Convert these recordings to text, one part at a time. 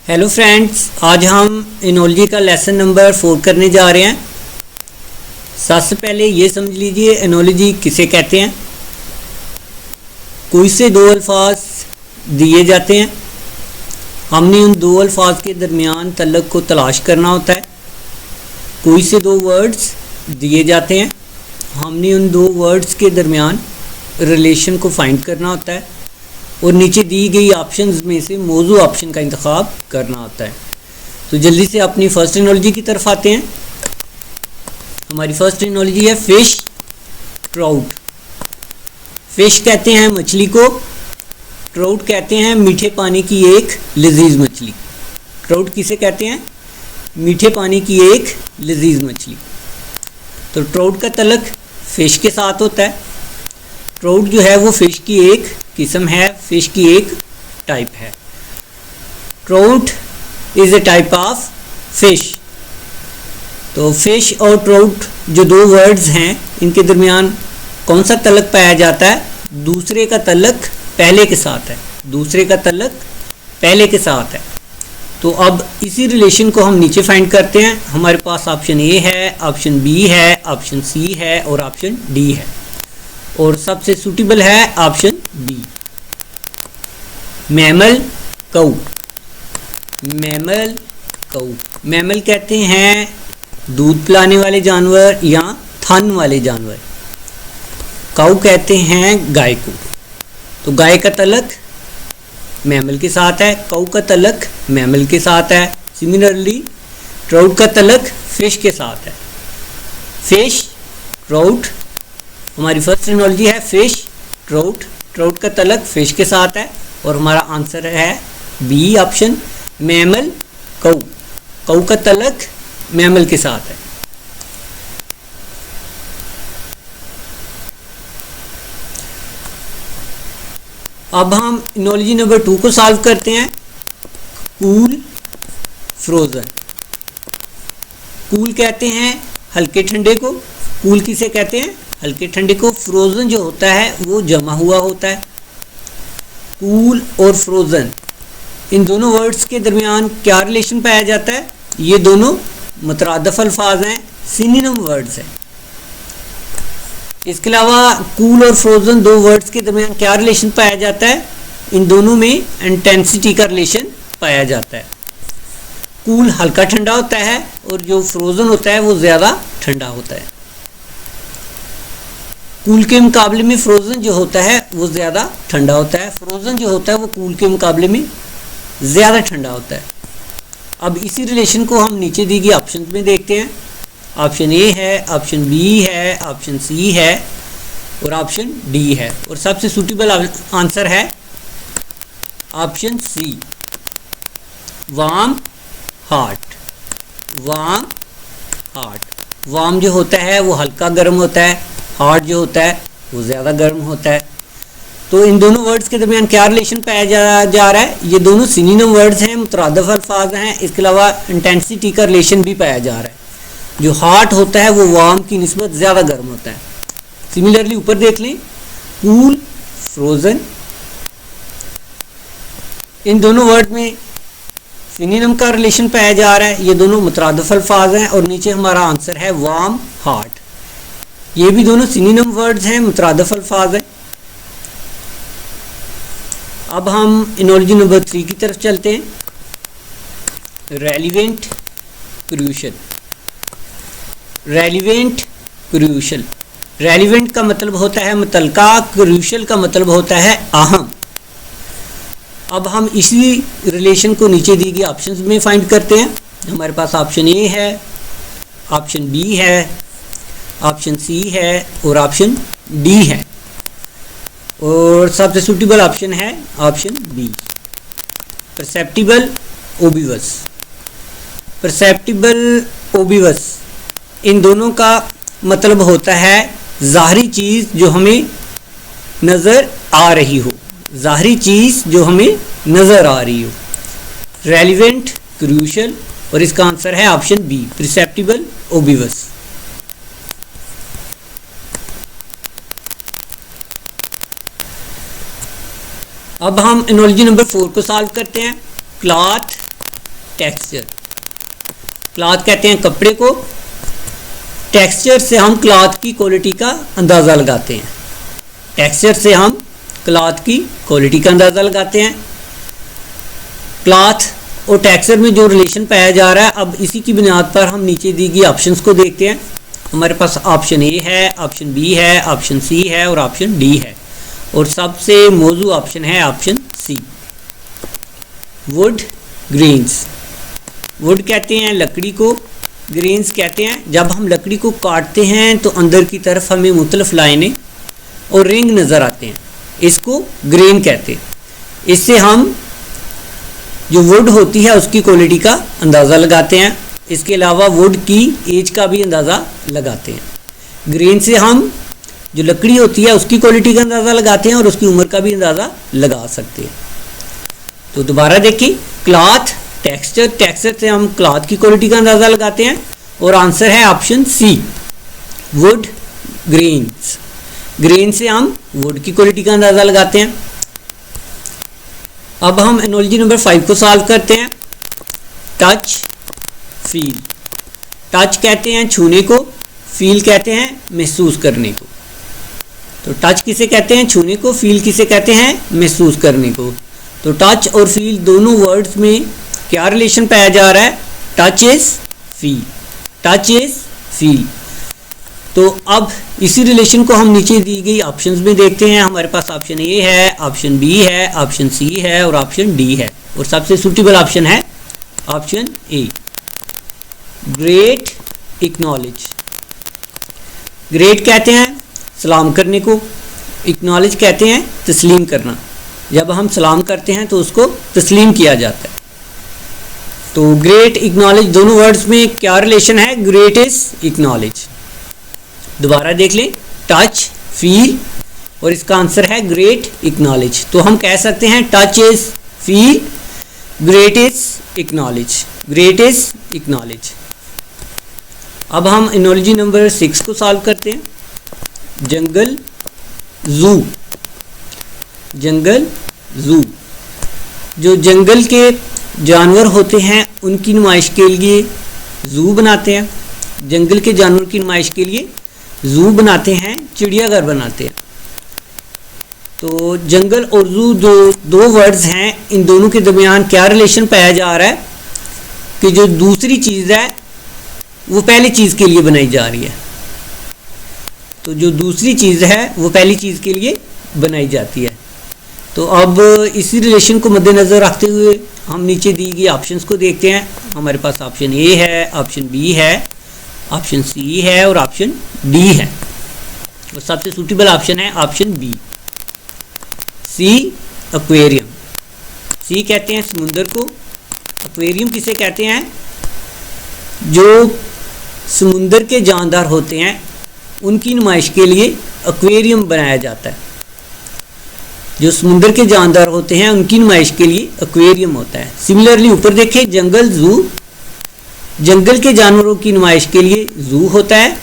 Hello friends, आज हम इनोलॉजी का लेसन नंबर 4 करने जा रहे हैं। सबसे पहले ये समझ लीजिए इनोलॉजी किसे कहते हैं। कोई से दो अल्फाज दिए जाते हैं, हमने उन दो अल्फाज के दरमियान तल्लुक़ को तलाश करना होता है। कोई से दो वर्ड्स दिए जाते हैं, हमने उन दो वर्ड्स के दरमियान रिलेशन को फाइंड करना होता है और नीचे दी गई ऑप्शंस में से मौजू ऑप्शन का इंतखाब करना होता है। तो जल्दी से अपनी फर्स्ट एनोलॉजी की तरफ आते हैं। हमारी फर्स्ट एनोलॉजी है फिश ट्राउट। फिश कहते हैं मछली को, ट्राउट कहते हैं मीठे पानी की एक लजीज मछली। ट्राउट किसे कहते हैं? मीठे पानी की एक लजीज मछली। तो ट्राउट का तल्लुक़ फ़िश के साथ होता है। ट्राउट जो है वो फ़िश की एक किस्म है, फ़िश की एक टाइप है। Trout is a type of fish. तो फ़िश और ट्राउट जो दो वर्ड्स हैं, इनके दरमियान कौन सा तल्लुक़ पाया जाता है? दूसरे का तल्लुक़ पहले के साथ है, दूसरे का तल्लुक़ पहले के साथ है। तो अब इसी रिलेशन को हम नीचे फाइंड करते हैं। हमारे पास ऑप्शन ए है, ऑप्शन बी है, ऑप्शन सी है और ऑप्शन डी है, और सबसे सूटेबल है ऑप्शन बी, मैमल काऊ। मैमल काऊ, मैमल कहते हैं दूध पिलाने वाले जानवर या थन वाले जानवर। काऊ कहते हैं गाय को। तो गाय का तल्लुक़ मैमल के साथ है, काऊ का तल्लुक़ मैमल के साथ है। सिमिलरली ट्राउट का तल्लुक़ फिश के साथ है। फिश ट्राउट, हमारी फर्स्ट एनोलॉजी है फिश ट्राउट। ट्राउट का तल्लुक़ फिश के साथ है और हमारा आंसर है बी ऑप्शन, मैमल काऊ। काऊ का तल्लुक़ मैमल के साथ है। अब हम एनोलॉजी नंबर 2 को सॉल्व करते हैं। Cool frozen. कूल कहते हैं हल्के ठंडे को। कूल किसे कहते हैं? हल्के ठंडे को। फ्रोज़न जो होता है वो जमा हुआ होता है। कूल और फ्रोज़न, इन दोनों वर्ड्स के दरमियान क्या रिलेशन पाया जाता है? ये दोनों मुतरादिफ अल्फाज हैं, सिनोनिम वर्ड्स हैं। इसके अलावा कूल और फ्रोज़न दो वर्ड्स के दरमियान क्या रिलेशन पाया जाता है? इन दोनों में इंटेंसिटी का रिलेशन पाया जाता है। कूल हल्का ठंडा होता है और जो फ्रोज़न होता है वो ज़्यादा ठंडा होता है। कूल के मुकाबले में फ्रोज़न जो होता है वो ज़्यादा ठंडा होता है। फ्रोज़न जो होता है वो कूल के मुकाबले में ज़्यादा ठंडा होता है। अब इसी रिलेशन को हम नीचे दी गई ऑप्शन में देखते हैं। ऑप्शन ए है, ऑप्शन बी है, ऑप्शन सी है और ऑप्शन डी है, और सबसे सूटेबल आंसर है option C, warm hot. Warm hot, warm जो होता है वो हल्का गर्म होता है, हॉट जो होता है वो ज़्यादा गर्म होता है। तो इन दोनों वर्ड्स के दरमियान क्या रिलेशन पाया जा रहा है? ये दोनों सिनोनिम वर्ड्स हैं, मुतरादिफ अल्फाज हैं। इसके अलावा इंटेंसिटी का रिलेशन भी पाया जा रहा है। जो हॉट होता है वो वार्म की निस्बत ज़्यादा गर्म होता है। सिमिलरली ऊपर देख लें, कूल फ्रोज़न, इन दोनों वर्ड में सिनोनिम का रिलेशन पाया जा रहा है। ये दोनों मुतरादिफ अल्फाज हैं और नीचे हमारा आंसर है वार्म हॉट। ये भी दोनों सिनोनिम वर्ड्स हैं, मुतरादिफ अल्फाज हैं। अब हम एनोलॉजी नंबर 3 की तरफ चलते हैं। Relevant crucial. Relevant crucial, relevant का मतलब होता है मुतल्लका, क्रूशल का मतलब होता है अहम। अब हम इसी रिलेशन को नीचे दी गई ऑप्शंस में फाइंड करते हैं। हमारे पास ऑप्शन ए है, ऑप्शन बी है, ऑप्शन सी है और ऑप्शन डी है, और सबसे सूटेबल ऑप्शन है ऑप्शन बी, परसेप्टिबल ओबिवस। परसेप्टिबल ओबिवस, इन दोनों का मतलब होता है ज़ाहरी चीज़ जो हमें नज़र आ रही हो, ज़ाहरी चीज़ जो हमें नज़र आ रही हो। रेलिवेंट क्रूशल, और इसका आंसर है ऑप्शन बी, परसेप्टिबल ओबिवस। अब हम एनोलॉजी नंबर 4 को सॉल्व करते हैं। Cloth texture. क्लॉथ कहते हैं कपड़े को, टेक्सचर से हम क्लॉथ की क्वालिटी का अंदाज़ा लगाते हैं। टेक्सचर से हम क्लॉथ की क्वालिटी का अंदाज़ा लगाते हैं। क्लॉथ और टेक्सचर में जो रिलेशन पाया जा रहा है, अब इसी की बुनियाद पर हम नीचे दी गई ऑप्शंस को देखते हैं। हमारे पास ऑप्शन ए है, ऑप्शन बी है, ऑप्शन सी है और ऑप्शन डी है, और सबसे मौजू ऑप्शन है option C, wood grains. Wood कहते हैं लकड़ी को, ग्रेन्स कहते हैं जब हम लकड़ी को काटते हैं तो अंदर की तरफ हमें मुख्तलिफ लाइनें और रिंग नज़र आते हैं, इसको ग्रेन कहते हैं। इससे हम जो वुड होती है उसकी क्वालिटी का अंदाज़ा लगाते हैं। इसके अलावा वुड की एज का भी अंदाज़ा लगाते हैं। ग्रेन से हम जो लकड़ी होती है उसकी क्वालिटी का अंदाज़ा लगाते हैं और उसकी उम्र का भी अंदाज़ा लगा सकते हैं। तो दोबारा देखिए, क्लॉथ, टेक्सचर, टेक्सचर से हम क्लॉथ की क्वालिटी का अंदाज़ा लगाते हैं और आंसर है option C, wood grains. Grain से हम वुड की क्वालिटी का अंदाज़ा लगाते हैं। अब हम एनालॉजी नंबर 5 को सॉल्व करते हैं। Touch, feel. टच कहते हैं छूने को, फील कहते हैं महसूस करने को। तो टच किसे कहते हैं? छूने को। फील किसे कहते हैं? महसूस करने को। तो टच और फील दोनों वर्ड्स में क्या रिलेशन पाया जा रहा है? Touch is feel, touch is feel. तो अब इसी रिलेशन को हम नीचे दी गई ऑप्शंस में देखते हैं। हमारे पास ऑप्शन ए है, ऑप्शन बी है, ऑप्शन सी है और ऑप्शन डी है, और सबसे सूटेबल ऑप्शन है ऑप्शन ए, ग्रेट एक्नॉलेज। ग्रेट कहते हैं सलाम करने को, एक्नॉलेज कहते हैं तस्लीम करना। जब हम सलाम करते हैं तो उसको तस्लीम किया जाता है। तो ग्रेट एक्नॉलेज, दोनों वर्ड्स में क्या रिलेशन है? Great is acknowledge. दोबारा देख लें, टच, फील, और इसका आंसर है ग्रेट एक्नॉलेज। तो हम कह सकते हैं touch is feel, great is acknowledge, great is acknowledge. अब हम एनालॉजी नंबर 6 को सॉल्व करते हैं। जंगल, जू। जंगल, जू। जो जंगल के जानवर होते हैं उनकी नुमाइश के लिए जू बनाते हैं। जंगल के जानवर की नुमाइश के लिए जू बनाते हैं, चिड़ियाघर बनाते हैं। तो जंगल और जू जो दो वर्ड्स हैं, इन दोनों के दरमियान क्या रिलेशन पाया जा रहा है कि जो दूसरी चीज़ है वो पहली चीज़ के लिए बनाई जा रही है। तो जो दूसरी चीज़ है वो पहली चीज़ के लिए बनाई जाती है। तो अब इसी रिलेशन को मद्देनज़र रखते हुए हम नीचे दी गई ऑप्शंस को देखते हैं। हमारे पास ऑप्शन ए है, ऑप्शन बी है, ऑप्शन सी है और ऑप्शन डी है, और सबसे सूटेबल ऑप्शन है ऑप्शन बी, सी, एक्वेरियम। सी कहते हैं समुंदर को, एक्वेरियम किसे कहते हैं? जो समुंदर के जानदार होते हैं उनकी नुमाइश के लिए एक्वेरियम बनाया जाता है। जो समुंदर के जानदार होते हैं उनकी नुमाइश के लिए एक्वेरियम होता है। सिमिलरली ऊपर देखें, जंगल, जू। जंगल के जानवरों की नुमाइश के लिए जू होता है,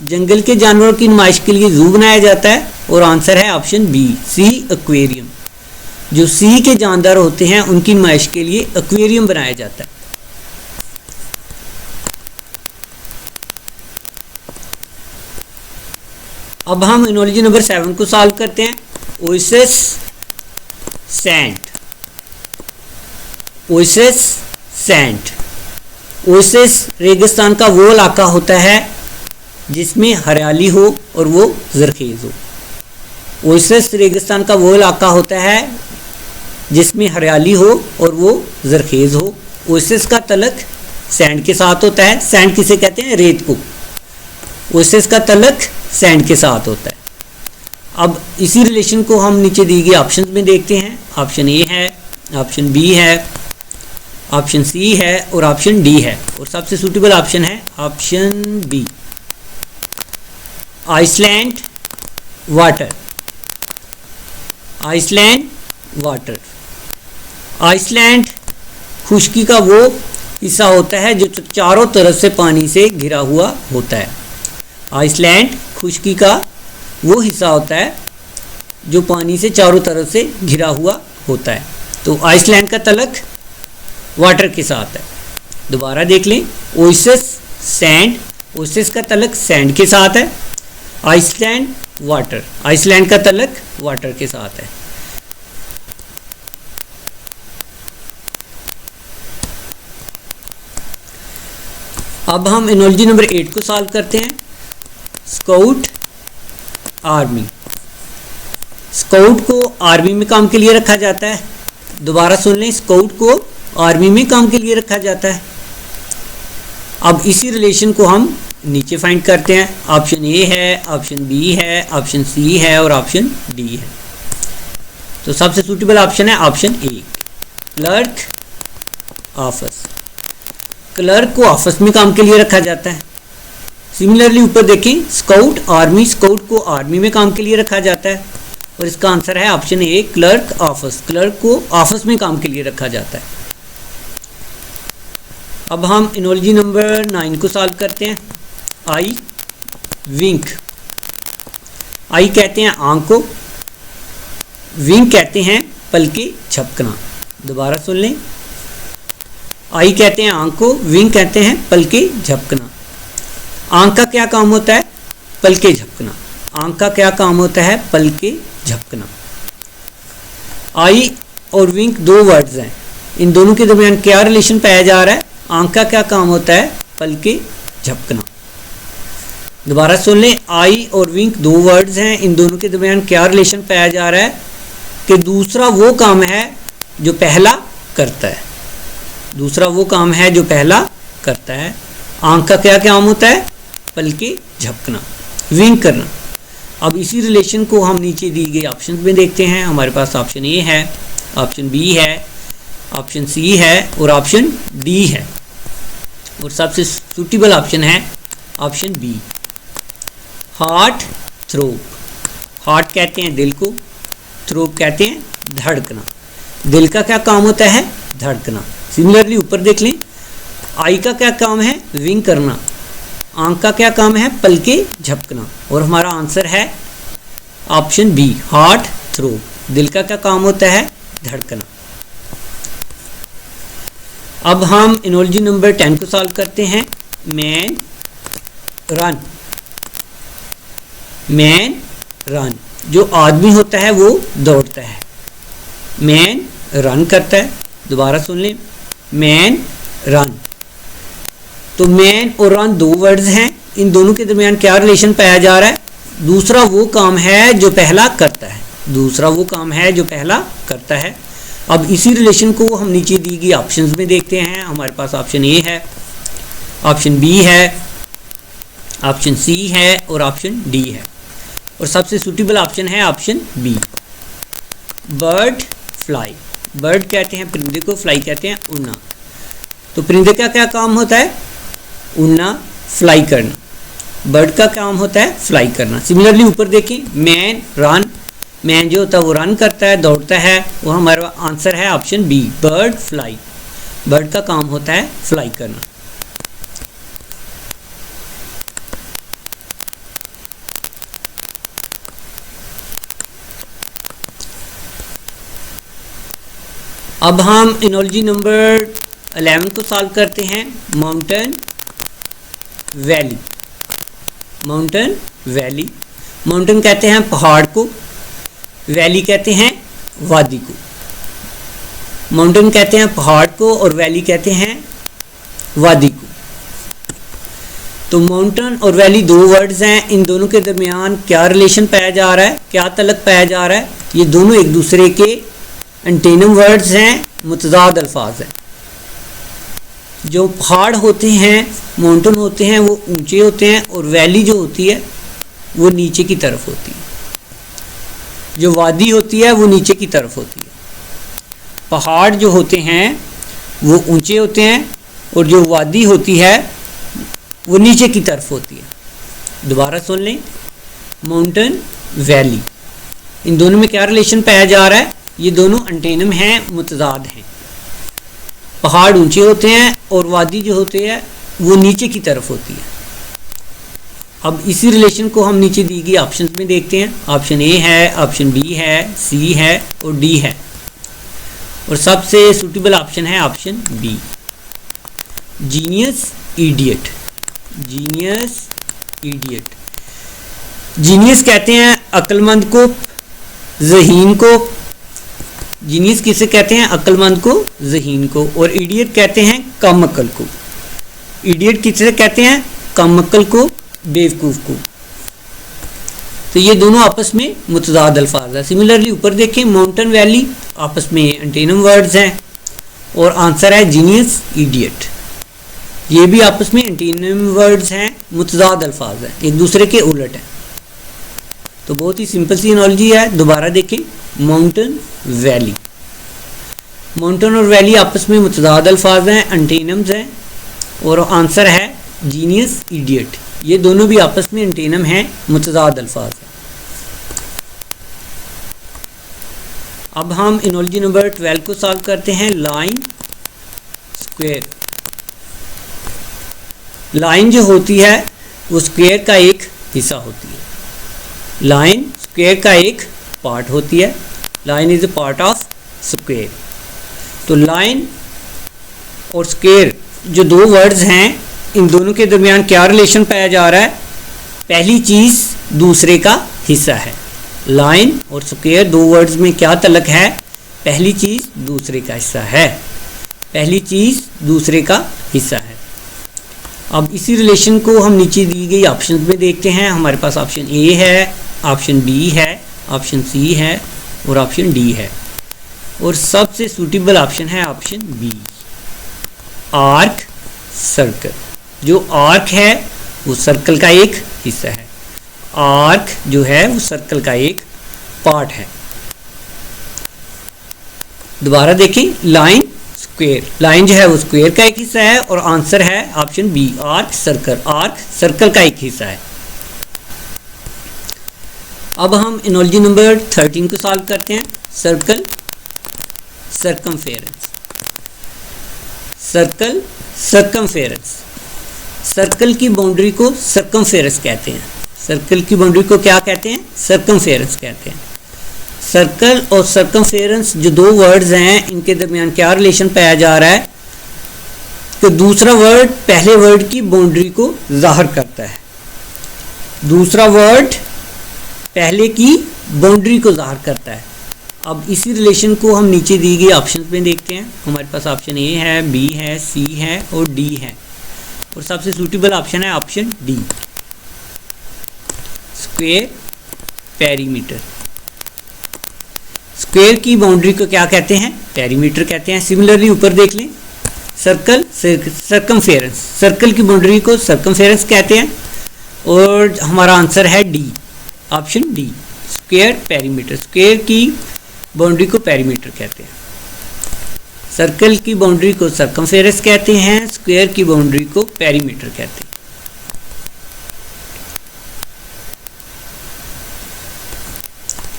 जंगल के जानवरों की नुमाइश के लिए जू बनाया जाता है, और आंसर है ऑप्शन बी, सी, एक्वेरियम। जो सी के जानदार होते हैं उनकी नुमाइश के लिए एक्वेरियम बनाया जाता है। अब हम एनालॉजी नंबर 7 को सॉल्व करते हैं। Oasis, sand. Oasis, sand. Oasis रेगिस्तान का वो इलाका होता है जिसमें हरियाली हो और वो ज़रखेज़ हो। ओएसिस रेगिस्तान का वो इलाका होता है जिसमें हरियाली हो और वो ज़रखेज़ हो। ओएसिस का तल्लुक़ सैंड के साथ होता है। सैंड किसे कहते हैं? रेत को। ओएसिस का तल्लुक़ सैंड के साथ होता है। अब इसी रिलेशन को हम नीचे दी गई ऑप्शंस में देखते हैं। ऑप्शन ए है, ऑप्शन बी है, ऑप्शन सी है और ऑप्शन डी है, और सबसे सूटेबल ऑप्शन है option B, island water. Island water. Island खुश्की का वो हिस्सा होता है जो चारों तरफ से पानी से घिरा हुआ होता है। आइसलैंड खुश्की का वो हिस्सा होता है जो पानी से चारों तरफ से घिरा हुआ होता है। तो आइसलैंड का तल्लुक़ वाटर के साथ है। दोबारा देख लें, ओएसिस सैंड, ओएसिस का तलक सैंड के साथ है। आइसलैंड वाटर, आइसलैंड का तलक वाटर के साथ है। अब हम एनोलॉजी नंबर 8 को सॉल्व करते हैं। स्काउट आर्मी, स्काउट को आर्मी में काम के लिए रखा जाता है। दोबारा सुन लें, स्काउट को आर्मी में काम के लिए रखा जाता है। अब इसी रिलेशन को हम नीचे फाइंड करते हैं। ऑप्शन ए है, ऑप्शन बी है, ऑप्शन सी है और ऑप्शन डी है। तो सबसे सूटेबल ऑप्शन है ऑप्शन ए, क्लर्क ऑफिस। क्लर्क को ऑफिस में काम के लिए रखा जाता है। सिमिलरली ऊपर देखें, स्काउट आर्मी, स्काउट को आर्मी में काम के लिए रखा जाता है और इसका आंसर है ऑप्शन ए, क्लर्क ऑफिस। क्लर्क को ऑफिस में काम के लिए रखा जाता है। अब हम एनोलॉजी नंबर 9 को सॉल्व करते हैं। आई विंक, आई कहते हैं आंख को, विंक कहते हैं पलके झपकना। दोबारा सुन लें, आई कहते हैं आंख को, विंक कहते हैं पलके झपकना। आंख का क्या काम होता है? पलके झपकना। आंख का क्या काम होता है? पलके झपकना। आई और विंक दो वर्ड्स हैं, इन दोनों के दरमियान क्या रिलेशन पाया जा रहा है? आंख का क्या काम होता है? पलके झपकना। दोबारा सुन लें, आई और विंक दो वर्ड्स हैं, इन दोनों के दरमियान क्या रिलेशन पाया जा रहा है? कि दूसरा वो काम है जो पहला करता है, दूसरा वो काम है जो पहला करता है। आंख का क्या काम होता है? पलके झपकना, विंक करना। अब इसी रिलेशन को हम नीचे दी गई ऑप्शन में देखते हैं। हमारे पास ऑप्शन ए है, ऑप्शन बी है, ऑप्शन सी है और ऑप्शन डी है और सबसे सूटेबल ऑप्शन है ऑप्शन बी, हार्ट थ्रोब। हार्ट कहते हैं दिल को, थ्रोब कहते हैं धड़कना। दिल का क्या काम होता है? धड़कना। सिमिलरली ऊपर देख लें, आई का क्या काम है? विंक करना। आंख का क्या काम है? पलके झपकना। और हमारा आंसर है ऑप्शन बी, हार्ट थ्रोब। दिल का क्या काम होता है? धड़कना। अब हम एनोलॉजी नंबर 10 को सॉल्व करते हैं। मैन रन, मैन रन, जो आदमी होता है वो दौड़ता है, मैन रन करता है। दोबारा सुन लें, मैन रन। तो मैन और रन दो वर्ड्स हैं, इन दोनों के दरमियान क्या रिलेशन पाया जा रहा है? दूसरा वो काम है जो पहला करता है, दूसरा वो काम है जो पहला करता है। अब इसी रिलेशन को हम नीचे दी गई ऑप्शंस में देखते हैं। हमारे पास ऑप्शन ए है, ऑप्शन बी है, ऑप्शन सी है और ऑप्शन डी है और सबसे सूटेबल ऑप्शन है option B, bird fly. Bird कहते हैं परिंदे को, फ्लाई कहते हैं उड़ना। तो परिंदे का क्या काम होता है? उड़ना, फ्लाई करना। बर्ड का काम होता है फ्लाई करना। सिमिलरली ऊपर देखें, मैन रन, मैन जो होता है वो रन करता है, दौड़ता है, वो हमारा आंसर है option B, bird fly. Bird का काम होता है फ्लाई करना। अब हम एनोलॉजी नंबर 11 को सॉल्व करते हैं। Mountain valley, mountain valley. Mountain कहते हैं पहाड़ को, वैली कहते हैं वादी को। माउंटेन कहते हैं पहाड़ को और वैली कहते हैं वादी को। तो माउंटेन और वैली दो वर्ड्स हैं, इन दोनों के दरमियान क्या रिलेशन पाया जा रहा है? क्या तलक पाया जा रहा है? ये दोनों एक दूसरे के एंटेनिम वर्ड्स हैं, मुतजाद अल्फाज हैं। जो पहाड़ होते हैं, माउंटेन होते हैं, वो ऊंचे होते हैं और वैली जो होती है वो नीचे की तरफ होती है। जो वादी होती है वो नीचे की तरफ होती है। पहाड़ जो होते हैं वो ऊंचे होते हैं और जो वादी होती है वो नीचे की तरफ होती है। दोबारा सुन लें, माउंटेन वैली, इन दोनों में क्या रिलेशन पाया जा रहा है? ये दोनों एंटेनिम हैं, मुतजाद हैं। पहाड़ ऊंचे होते हैं और वादी जो होते हैं वो नीचे की तरफ होती है। अब इसी रिलेशन को हम नीचे दी गई ऑप्शंस में देखते हैं। ऑप्शन ए है, ऑप्शन बी है, सी है और डी है। और सबसे सूटेबल ऑप्शन है option B, genius idiot. Genius idiot, genius कहते हैं अक्लमंद को, ज़हीन को। जीनियस किसे कहते हैं? अक्लमंद को, ज़हीन को। और इडियट कहते हैं कम अक्ल को। इडियट किसे कहते हैं? कम अक्ल को, बेवकूफ़ को। तो ये दोनों आपस में मुतज़ाद अल्फाज है। सिमिलरली ऊपर देखें, माउंटेन वैली आपस में एंटीनम वर्ड्स हैं और आंसर है जीनियस इडियट। ये भी आपस में एंटीनम वर्ड्स हैं, मुतज़ाद अल्फाज हैं, एक दूसरे के उलट हैं। तो बहुत ही सिंपल सी एनालॉजी है। दोबारा देखें, माउंटेन वैली, माउंटेन और वैली आपस में मुतज़ाद अल्फाज हैं, एंटीनम्स हैं और आंसर है जीनियस इडियट। ये दोनों भी आपस में एंटीनम हैं, मुतज़ाद अल्फाज हैं। अब हम एनालॉजी नंबर 12 को सॉल्व करते हैं। लाइन स्क्वायर, लाइन जो होती है वो स्क्वायर का एक हिस्सा होती है। लाइन स्क्वायर का एक पार्ट होती है। Line is a part of square. तो लाइन और स्क्वायर जो दो वर्ड्स हैं, इन दोनों के दरमियान क्या रिलेशन पाया जा रहा है? पहली चीज़ दूसरे का हिस्सा है। लाइन और स्क्वायर दो वर्ड्स में क्या तल्लक है? पहली चीज़ दूसरे का हिस्सा है। पहली चीज़ दूसरे का हिस्सा है। अब इसी रिलेशन को हम नीचे दी गई ऑप्शन में देखते हैं। हमारे पास ऑप्शन ए है, ऑप्शन बी है, ऑप्शन सी है और ऑप्शन डी है। और सबसे सूटेबल ऑप्शन है ऑप्शन बी, आर्क सर्कल। जो आर्क है वो सर्कल का एक हिस्सा है। आर्क जो है वो सर्कल का एक पार्ट है। दोबारा देखें, लाइन स्क्वायर, लाइन जो है वो स्क्वायर का एक हिस्सा है और आंसर है option B, arc circle. Arc circle का एक हिस्सा है। अब हम एनालॉजी नंबर 13 को सॉल्व करते हैं। Circle circumference, circle circumference. Circle की बाउंड्री को सर्कमफेरेंस कहते हैं। सर्कल की बाउंड्री को क्या कहते हैं? सर्कमफेरेंस कहते हैं। सर्कल और सर्कमफेरेंस जो दो वर्ड्स हैं, इनके दरमियान क्या रिलेशन पाया जा रहा है? तो दूसरा वर्ड पहले वर्ड की बाउंड्री को जाहिर करता है। दूसरा वर्ड पहले की बाउंड्री को जाहिर करता है। अब इसी रिलेशन को हम नीचे दी गई ऑप्शन में देखते हैं। हमारे पास ऑप्शन ए है, बी है, सी है और डी है। और सबसे सूटेबल ऑप्शन है option D, square perimeter. Square की बाउंड्री को क्या कहते हैं? पेरीमीटर कहते हैं। सिमिलरली ऊपर देख लें, सर्कल सर्कमफेरेंस, सर्कल की बाउंड्री को सर्कमफेरेंस कहते हैं और हमारा आंसर है D, option D, square perimeter. Square की बाउंड्री को पेरीमीटर कहते हैं। सर्कल की बाउंड्री को सर्कमफेरेंस कहते हैं, स्क्वायर की बाउंड्री को पेरीमीटर कहते हैं।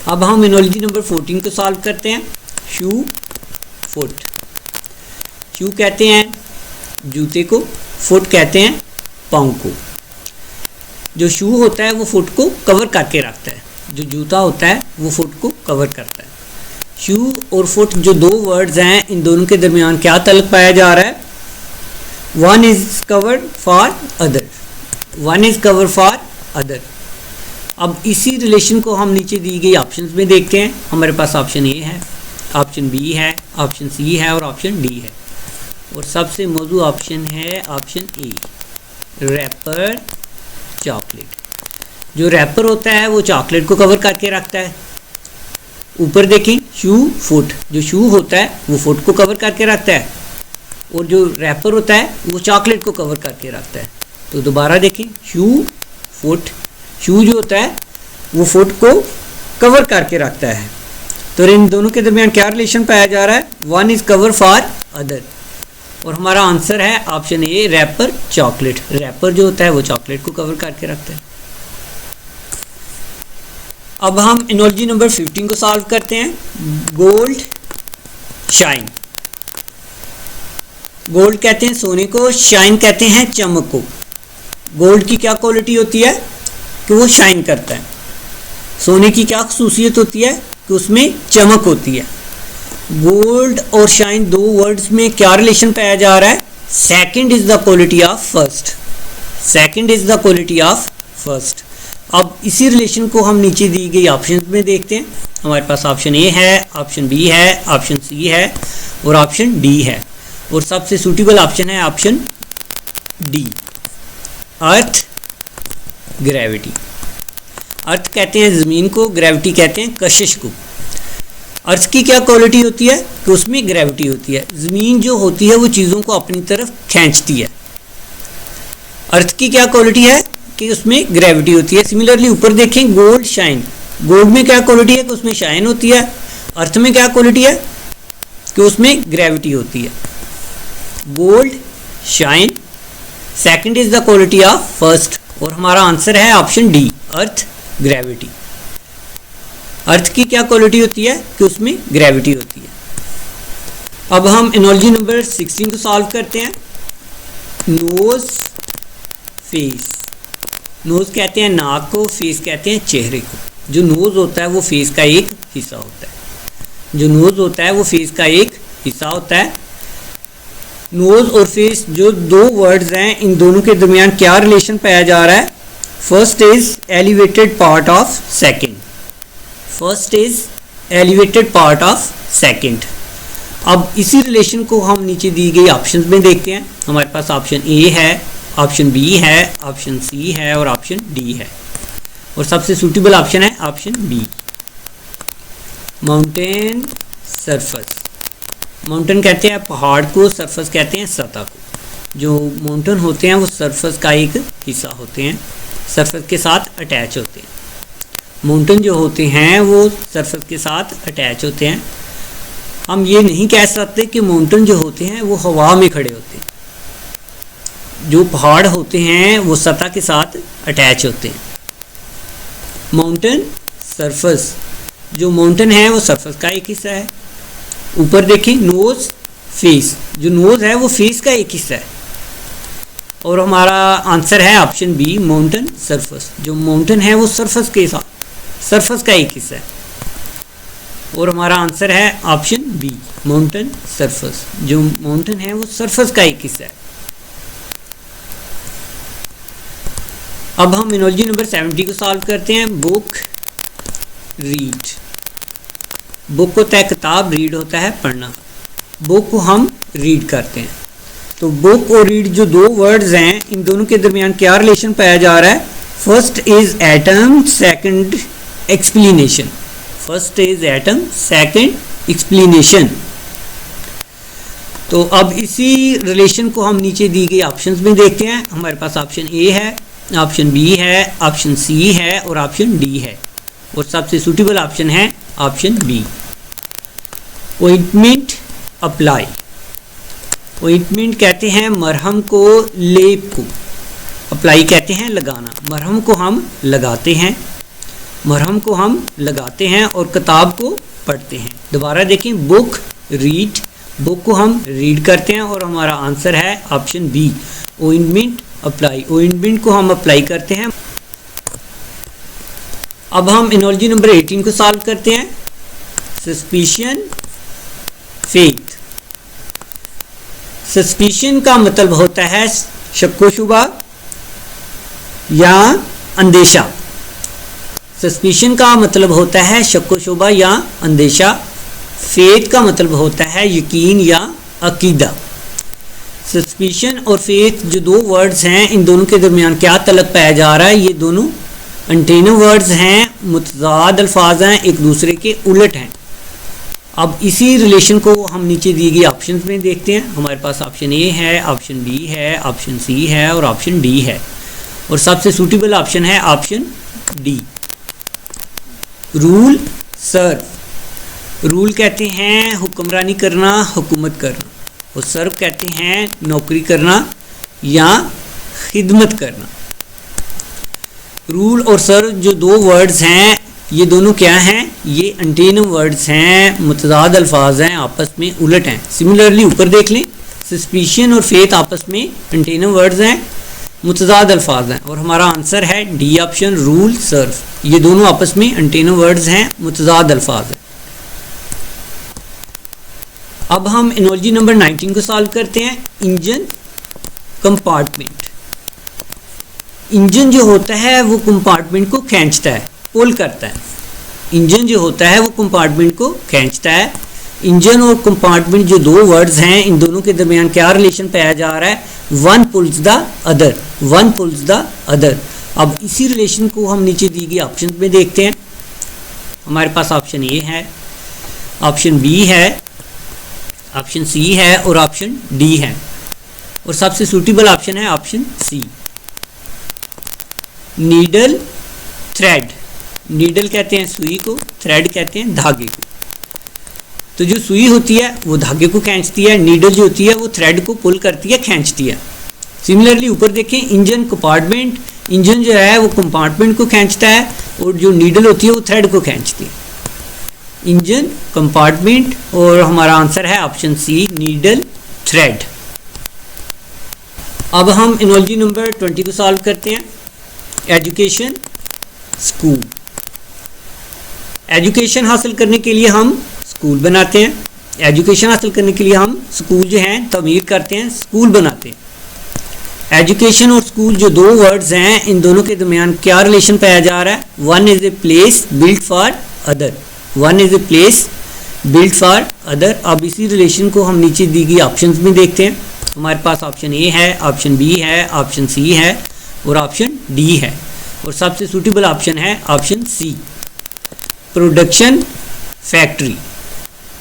अब हम एनालॉजी नंबर 14 को सॉल्व करते हैं। शू फुट, शू कहते हैं जूते को, फुट कहते हैं पाँव को। जो शू होता है वो फुट को कवर करके रखता है, जो जूता होता है वो फुट को कवर करता है। शू और फुट जो दो वर्ड्स हैं, इन दोनों के दरमियान क्या तल्लुक पाया जा रहा है? One is covered for other, one is cover for other. अब इसी रिलेशन को हम नीचे दी गई ऑप्शंस में देखते हैं। हमारे पास ऑप्शन ए है, ऑप्शन बी है, ऑप्शन सी है और ऑप्शन डी है। और सबसे मौजूद ऑप्शन है ऑप्शन ए, रैपर चॉकलेट। जो रैपर होता है वो चॉकलेट को कवर करके रखता है। ऊपर देखें, शू फुट, जो शू होता है वो फुट को कवर करके रखता है और जो रैपर होता है वो चॉकलेट को कवर करके रखता है। तो दोबारा देखें, शू फुट, शू जो होता है वो फुट को कवर करके रखता है। तो इन दोनों के दरमियान क्या रिलेशन पाया जा रहा है? One is cover for other. और हमारा आंसर है option A, wrapper chocolate. Wrapper जो होता है वो चॉकलेट को कवर करके रखता है। अब हम एनालॉजी नंबर 15 को सॉल्व करते हैं। गोल्ड शाइन, गोल्ड कहते हैं सोने को, शाइन कहते हैं चमक को। गोल्ड की क्या क्वालिटी होती है? कि वो शाइन करता है। सोने की क्या खसूसियत होती है? कि उसमें चमक होती है। गोल्ड और शाइन दो वर्ड्स में क्या रिलेशन पाया जा रहा है? Second is the quality of first, second is the quality of first. अब इसी रिलेशन को हम नीचे दी गई ऑप्शन में देखते हैं। हमारे पास ऑप्शन ए है, ऑप्शन बी है, ऑप्शन सी है और ऑप्शन डी है, और सबसे सूटेबल ऑप्शन है ऑप्शन डी, अर्थ ग्रेविटी। अर्थ कहते हैं ज़मीन को, ग्रेविटी कहते हैं कशिश को। अर्थ की क्या क्वालिटी होती है कि उसमें ग्रेविटी होती है। ज़मीन जो होती है वो चीज़ों को अपनी तरफ खींचती है। अर्थ की क्या क्वालिटी है कि उसमें ग्रेविटी होती है। सिमिलरली ऊपर देखें गोल्ड शाइन, गोल्ड में क्या क्वालिटी है कि उसमें शाइन होती है। अर्थ में क्या क्वालिटी है कि उसमें ग्रेविटी होती है। Gold shine, second is the quality of first, और हमारा आंसर है ऑप्शन डी, अर्थ ग्रेविटी। अर्थ की क्या क्वालिटी होती है कि उसमें ग्रेविटी होती है। अब हम एनालॉजी नंबर 16 को सॉल्व करते हैं। नोज फेस, नोज कहते हैं नाक को, फेस कहते हैं चेहरे को। जो नोज होता है वो फेस का एक हिस्सा होता है, जो नोज होता है वो फेस का एक हिस्सा होता है। नोज और फेस जो दो वर्ड्स हैं, इन दोनों के दरमियान क्या रिलेशन पाया जा रहा है? First is elevated part of second, first is elevated part of second. अब इसी रिलेशन को हम नीचे दी गई ऑप्शंस में देखते हैं। हमारे पास ऑप्शन ए है, ऑप्शन बी है, ऑप्शन सी है और ऑप्शन डी है, और सबसे सूटेबल ऑप्शन है option B, mountain surface. Mountain कहते हैं पहाड़ को, सरफेस कहते हैं सतह को। जो माउंटेन होते हैं वो सरफेस का एक हिस्सा होते हैं, सरफेस के साथ अटैच होते हैं। माउंटेन जो होते हैं वो सरफेस के साथ अटैच होते हैं। हम ये नहीं कह सकते कि माउंटेन जो होते हैं वो हवा में खड़े होते हैं। जो पहाड़ होते हैं वो सतह के साथ अटैच होते हैं। माउंटेन सरफेस, जो माउंटेन है वो सरफेस का एक हिस्सा है। ऊपर देखिए नोज फेस, जो नोज है वो फेस का एक हिस्सा है, और हमारा आंसर है ऑप्शन बी, माउंटेन सरफेस। जो माउंटेन है वो सरफेस के साथ, सरफेस का एक हिस्सा है, और हमारा आंसर है ऑप्शन बी, माउंटेन सरफेस। जो माउंटेन है वो सरफेस का एक हिस्सा है। अब हम एनालॉजी नंबर 70 को सॉल्व करते हैं। बुक रीड, बुक होता है किताब, रीड होता है पढ़ना। बुक को हम रीड करते हैं, तो बुक और रीड जो दो वर्ड्स हैं, इन दोनों के दरमियान क्या रिलेशन पाया जा रहा है? First is atom, second explanation. First is atom, second explanation. तो अब इसी रिलेशन को हम नीचे दी गई ऑप्शंस में देखते हैं। हमारे पास ऑप्शन ए है, ऑप्शन बी है, ऑप्शन सी है और ऑप्शन डी है, और सबसे सूटेबल ऑप्शन है option B, ointment apply. Ointment कहते हैं मरहम को, लेप को। अप्लाई कहते हैं लगाना। मरहम को हम लगाते हैं, मरहम को हम लगाते हैं और किताब को पढ़ते हैं। दोबारा देखें, बुक रीड, बुक को हम रीड करते हैं और हमारा आंसर है option B, ointment apply. Ointment को हम अप्लाई करते हैं। अब हम एनालॉजी नंबर 18 को सॉल्व करते हैं। Suspicion faith. सस्पिशन का मतलब होता है शक्को शुबा या अंदेशा। सस्पिशन का मतलब होता है शक्को शुबा या अंदेशा। फेथ का मतलब होता है यकीन या अकीदा। सस्पिशन और फेथ जो दो वर्ड्स हैं, इन दोनों के दरमियान क्या तलक पाया जा रहा है? ये दोनों एंटेनिम वर्ड्स हैं, मुतज़ाद अल्फाज हैं, एक दूसरे के उलट हैं। अब इसी रिलेशन को हम नीचे दिए गए ऑप्शंस में देखते हैं। हमारे पास ऑप्शन ए है, ऑप्शन बी है, ऑप्शन सी है और ऑप्शन डी है, और सबसे सूटेबल ऑप्शन है ऑप्शन डी, रूल सर्व। रूल कहते हैं हुक्मरानी करना, हुकूमत करना, और सर्व कहते हैं नौकरी करना या खिदमत करना। रूल और सर्व जो दो वर्ड्स हैं, ये दोनों क्या हैं? ये एंटेनिम वर्ड्स हैं, मुतज़ाद अल्फाज हैं, आपस में उलट हैं। सिमिलरली ऊपर देख लें, सस्पिशन और फेथ आपस में एंटेनिम वर्ड्स हैं, मुतज़ाद अल्फाज हैं, और हमारा आंसर है डी ऑप्शन, रूल सर्व। ये दोनों आपस में एंटेनिम वर्ड्स हैं, मुतज़ाद अल्फाज हैं। अब हम एनोलॉजी नंबर 19 को सॉल्व करते हैं। Engine compartment. इंजन जो होता है वो कंपार्टमेंट को खींचता है, पुल करता है। इंजन जो होता है वो कंपार्टमेंट को खींचता है। इंजन और कंपार्टमेंट जो दो वर्ड्स हैं, इन दोनों के दरमियान क्या रिलेशन पाया जा रहा है? One pulls the other, one pulls the other. अब इसी रिलेशन को हम नीचे दी गई ऑप्शन में देखते हैं। हमारे पास ऑप्शन ए है, ऑप्शन बी है, ऑप्शन सी है और ऑप्शन डी है, और सबसे सूटेबल ऑप्शन है option C. Needle thread. Needle कहते हैं सुई को, थ्रेड कहते हैं धागे को। तो जो सुई होती है वो धागे को खींचती है, नीडल जो होती है वो थ्रेड को पुल करती है, खींचती है। सिमिलरली ऊपर देखें, इंजन कंपार्टमेंट, इंजन जो है वो कंपार्टमेंट को खींचता है और जो नीडल होती है वो थ्रेड को खींचती है। इंजन कंपार्टमेंट, और हमारा आंसर है ऑप्शन सी, नीडल थ्रेड। अब हम एनोलॉजी नंबर 20 को सॉल्व करते हैं। Education school. एजुकेशन हासिल करने के लिए हम स्कूल बनाते हैं। एजुकेशन हासिल करने के लिए हम स्कूल जो हैं तमीर करते हैं, स्कूल बनाते हैं। एजुकेशन और स्कूल जो दो वर्ड्स हैं, इन दोनों के दरमियान क्या रिलेशन पाया जा रहा है? One is a place built for other, one is a place built for other. अब इसी रिलेशन को हम नीचे दी गई ऑप्शंस में देखते हैं। हमारे पास ऑप्शन ए है, ऑप्शन बी है, ऑप्शन सी है और ऑप्शन डी है, और सबसे सूटेबल ऑप्शन है option C, production factory.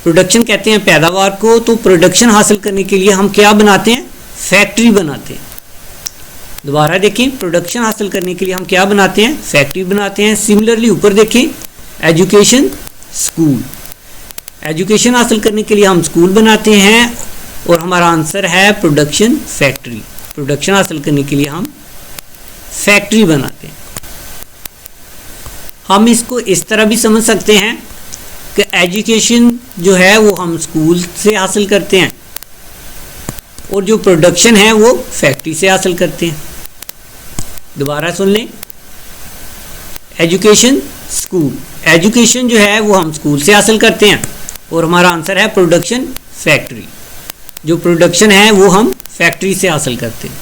Production कहते हैं पैदावार को, तो प्रोडक्शन हासिल करने के लिए हम क्या बनाते हैं? फैक्ट्री बनाते हैं। दोबारा देखें, प्रोडक्शन हासिल करने के लिए हम क्या बनाते हैं? फैक्ट्री बनाते हैं। सिमिलरली ऊपर देखें, एजुकेशन स्कूल। एजुकेशन हासिल करने के लिए हम स्कूल बनाते हैं और हमारा आंसर है प्रोडक्शन फैक्ट्री। प्रोडक्शन हासिल करने के लिए हम फैक्ट्री बनाते हैं। हम इसको इस तरह भी समझ सकते हैं कि एजुकेशन जो है वो हम स्कूल से हासिल करते हैं और जो प्रोडक्शन है वो फैक्ट्री से हासिल करते हैं। दोबारा सुन लें, एजुकेशन स्कूल। एजुकेशन जो है वो हम स्कूल से हासिल करते हैं और हमारा आंसर है प्रोडक्शन फैक्ट्री। जो प्रोडक्शन है वो हम फैक्ट्री से हासिल करते हैं।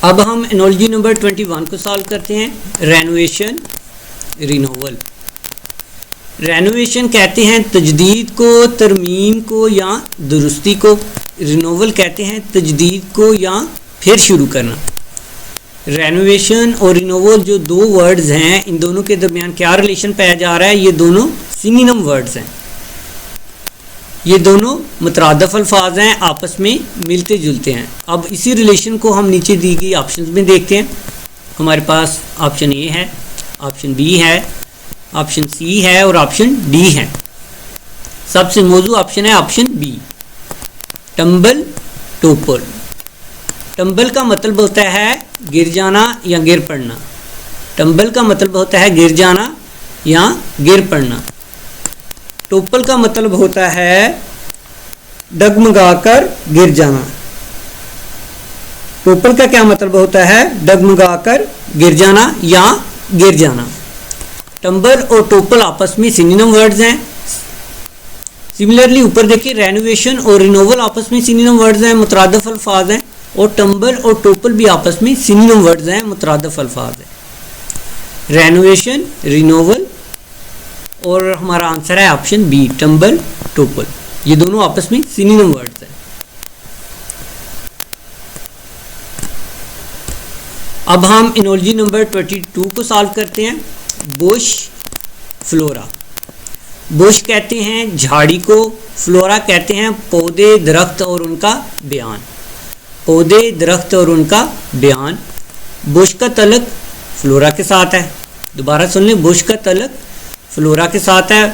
अब हम एनोलॉजी नंबर 21 को सॉल्व करते हैं। Renovation renewal. रेनोवेशन कहते हैं तजदीद को, तरमीम को या दुरुस्ती को। रिनोवल कहते हैं तजदीद को या फिर शुरू करना। रेनोवेशन और रिनोवल जो दो वर्ड्स हैं, इन दोनों के दरमियान क्या रिलेशन पाया जा रहा है? ये दोनों सिनोनिम वर्ड्स हैं, ये दोनों मुतरादफ अल्फाज हैं, आपस में मिलते जुलते हैं। अब इसी रिलेशन को हम नीचे दी गई ऑप्शंस में देखते हैं। हमारे पास ऑप्शन ए है, ऑप्शन बी है, ऑप्शन सी है और ऑप्शन डी है। सबसे मौजूद ऑप्शन है option B, tumble topple. Tumble का मतलब होता है गिर जाना या गिर पड़ना। टंबल का मतलब होता है गिर जाना या गिर पड़ना। टोपल का मतलब होता है डगमगाकर गिर जाना। टोपल का क्या मतलब होता है? डगमगाकर गिर जाना या गिर जाना। टंबल और टोपल आपस में सिनोनिम वर्ड्स हैं। सिमिलरली ऊपर देखिए, रेनोवेशन और रिनोवल आपस में सिनोनिम वर्ड्स हैं, मुतरादफ अल्फाज हैं, और टंबल और टोपल भी आपस में सिनोनिम वर्ड्स हैं, मुतरादफ अल्फाज हैं। रेनोवेशन, रिनोवल, और हमारा आंसर है ऑप्शन बी, टंबल टोपल। ये दोनों आपस में सिनोनिम वर्ड्स हैं। अब हम एनोलॉजी नंबर 22 को सॉल्व करते हैं। Bush flora. बुश कहते हैं झाड़ी को, फ्लोरा कहते हैं पौधे, दरख्त और उनका बयान। पौधे, दरख्त और उनका बयान। बुश का तल्लुक फ्लोरा के साथ है। दोबारा सुन लें, बुश का तल्लुक फ्लोरा के साथ है।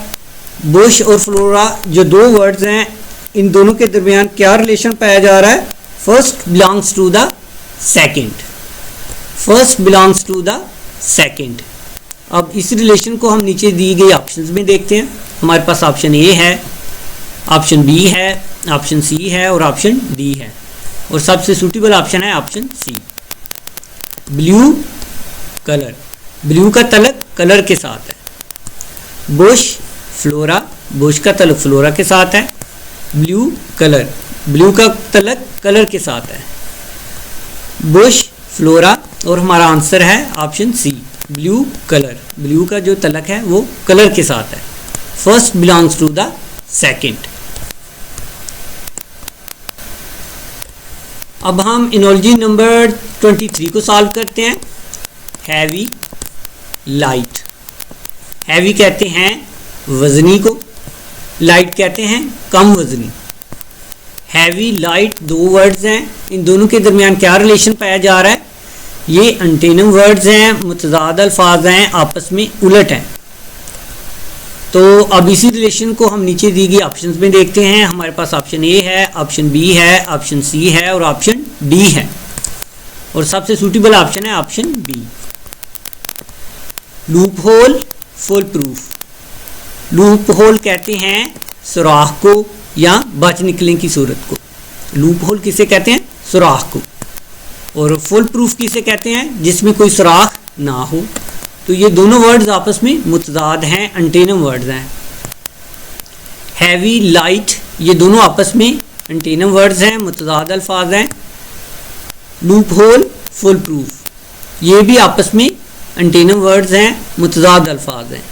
बुश और फ्लोरा जो दो वर्ड्स हैं, इन दोनों के दरमियान क्या रिलेशन पाया जा रहा है? First belongs to the second. First belongs to the second. अब इस रिलेशन को हम नीचे दी गई ऑप्शंस में देखते हैं। हमारे पास ऑप्शन ए है, ऑप्शन बी है, ऑप्शन सी है और ऑप्शन डी है, और सबसे सूटेबल ऑप्शन है option C, blue colour. Blue का तल्लुक कलर के साथ है। बुश फ्लोरा, बुश का तल्लुक फ्लोरा के साथ है। ब्लू कलर, ब्लू का तल्लुक कलर के साथ है। बुश फ्लोरा, और हमारा आंसर है option C blue colour. Blue का जो तल्लुक है वो कलर के साथ है। First belongs to the second. अब हम एनोलॉजी नंबर 23 को सॉल्व करते हैं। हैवी लाइट, हैवी कहते हैं वजनी को, लाइट कहते हैं कम वजनी। हैवी लाइट दो वर्ड्स हैं, इन दोनों के दरमियान क्या रिलेशन पाया जा रहा है? ये एंटोनिम वर्ड्स हैं, मुतज़ाद अल्फाज हैं, आपस में उलट हैं। तो अब इसी रिलेशन को हम नीचे दी गई ऑप्शंस में देखते हैं। हमारे पास ऑप्शन ए है, ऑप्शन बी है, ऑप्शन सी है और ऑप्शन डी है, और सबसे सूटेबल ऑप्शन है option B. Loophole, foolproof. Loophole कहते हैं सुराख को या बच निकलने की सूरत को। लूप होल किसे कहते हैं? सुराख को। और फुल प्रूफ किसे कहते हैं? जिसमें कोई सुराख ना हो। तो ये दोनों वर्ड्स आपस में मुतज़ाद हैं, एंटोनिम वर्ड्स हैं। हैवी लाइट, ये दोनों आपस में एंटोनिम वर्ड्स हैं, मुतज़ाद अल्फाज हैं। लूप होल, फुल प्रूफ, ये भी आपस में एंटोनिम वर्ड्स हैं, मुतज़ाद अल्फाज हैं।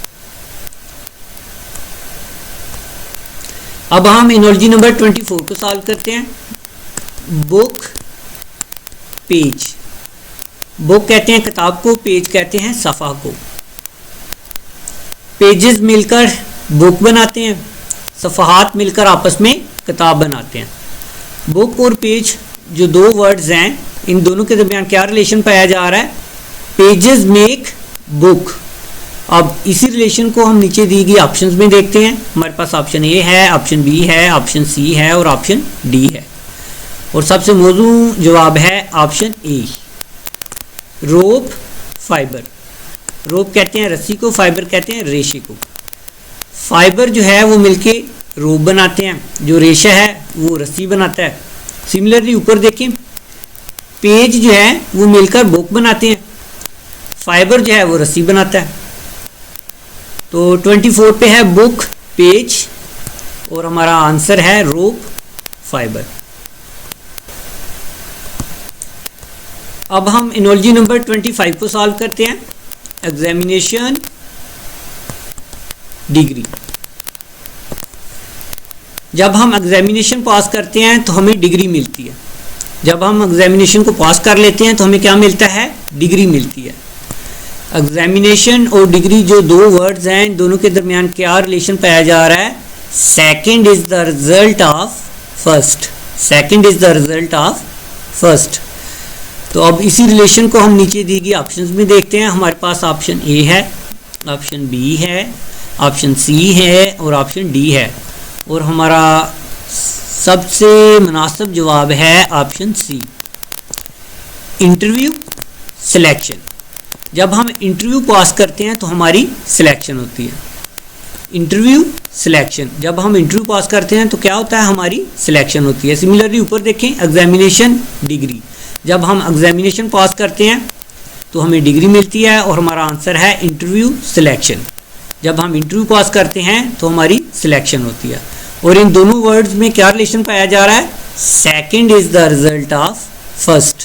अब हम एनोलॉजी नंबर 24 को सॉल्व करते हैं। Book, page. बुक कहते हैं किताब को, पेज कहते हैं सफ़ा को। पेजेस मिलकर बुक बनाते हैं, सफ़हात मिलकर आपस में किताब बनाते हैं। बुक और पेज जो दो वर्ड्स हैं, इन दोनों के दरमियान क्या रिलेशन पाया जा रहा है? Pages make book. अब इसी रिलेशन को हम नीचे दी गई ऑप्शंस में देखते हैं। हमारे पास ऑप्शन ए है, ऑप्शन बी है, ऑप्शन सी है और ऑप्शन डी है, और सबसे मौजू जवाब है ऑप्शन ए, रोप, फाइबर। रोप कहते हैं रस्सी को, फाइबर कहते हैं रेशे को। फाइबर जो है वो मिलके रोप बनाते हैं, जो रेशा है वो रस्सी बनाता है। सिमिलरली ऊपर देखें, पेज जो है वो मिलकर बुक बनाते हैं, फाइबर जो है वो रस्सी बनाता है। तो 24 पे है बुक, पेज, और हमारा आंसर है रोप, फाइबर। अब हम एनोलॉजी नंबर 25 को सॉल्व करते हैं। Examination, degree. जब हम एग्जामिनेशन पास करते हैं तो हमें डिग्री मिलती है। जब हम एग्जामिनेशन को पास कर लेते हैं तो हमें क्या मिलता है? डिग्री मिलती है। एग्जामिनेशन और डिग्री जो दो वर्ड्स हैं, इन दोनों के दरमियान क्या रिलेशन पाया जा रहा है? Second is the result of first. Second is the result of first. तो अब इसी रिलेशन को हम नीचे दी गई ऑप्शंस में देखते हैं। हमारे पास ऑप्शन ए है, ऑप्शन बी है, ऑप्शन सी है और ऑप्शन डी है, और हमारा सबसे मुनासिब जवाब है ऑप्शन सी, इंटरव्यू सिलेक्शन। जब हम इंटरव्यू पास करते हैं तो हमारी सिलेक्शन होती है। इंटरव्यू सिलेक्शन, जब हम इंटरव्यू पास करते हैं तो क्या होता है? हमारी सिलेक्शन होती है। सिमिलरली ऊपर देखें, एग्जामिनेशन, डिग्री। जब हम एग्जामिनेशन पास करते हैं तो हमें डिग्री मिलती है, और हमारा आंसर है इंटरव्यू सिलेक्शन। जब हम इंटरव्यू पास करते हैं तो हमारी सिलेक्शन होती है। और इन दोनों वर्ड्स में क्या रिलेशन पाया जा रहा है? Second is the result of first.